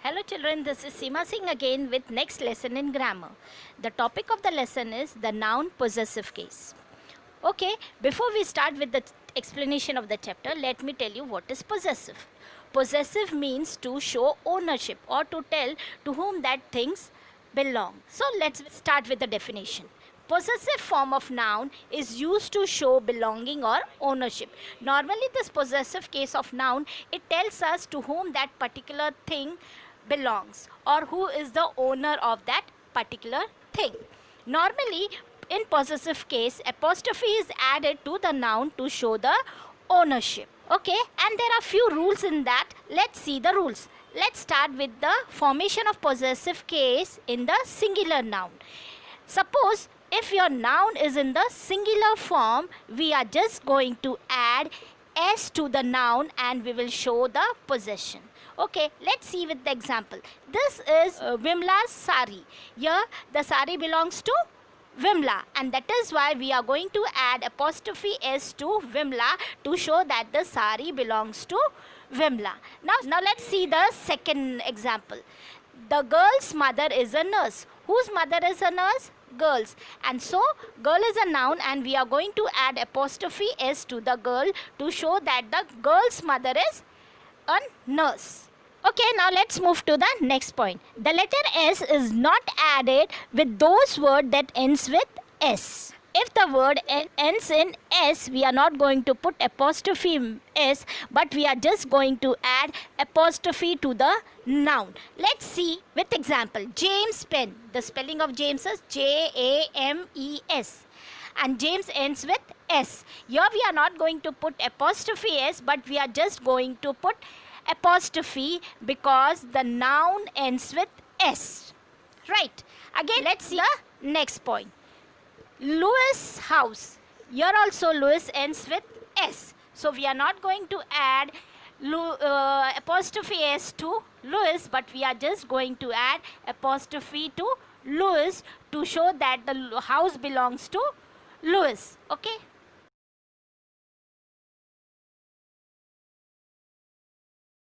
Hello children, this is Seema Singh again with next lesson in grammar. The topic of the lesson is the noun possessive case. Okay, before we start with the explanation of the chapter, let me tell you what is possessive. Possessive means to show ownership or to tell to whom that things belong. So let's start with the definition. Possessive form of noun is used to show belonging or ownership. Normally this possessive case of noun, it tells us to whom that particular thing belongs or who is the owner of that particular thing. Normally in possessive case, apostrophe is added to the noun to show the ownership. Okay, and there are few rules in that. Let's see the rules. Let's start with the formation of possessive case in the singular noun. Suppose if your noun is in the singular form, we are just going to add s to the noun and we will show the possession. Okay, let's see with the example. This is Vimla's sari. Here the sari belongs to Vimla, and that is why we are going to add apostrophe s to Vimla to show that the sari belongs to Vimla. Now let's see the second example. The girl's mother is a nurse. Whose mother is a nurse? Girls. And so girl is a noun and we are going to add apostrophe s to the girl to show that the girl's mother is a nurse. Okay, now let's move to the next point. The letter S is not added with those words that ends with S. If the word ends in S, we are not going to put apostrophe S, but we are just going to add apostrophe to the noun. Let's see with example. James pen. The spelling of James is James. And James ends with S. Here we are not going to put apostrophe S, but we are just going to put apostrophe because the noun ends with S. Right. Again, let's see the next point. Louis house. Here also Louis ends with S. So we are not going to add apostrophe S to Louis, but we are just going to add apostrophe to Louis to show that the house belongs to Louis. Okay.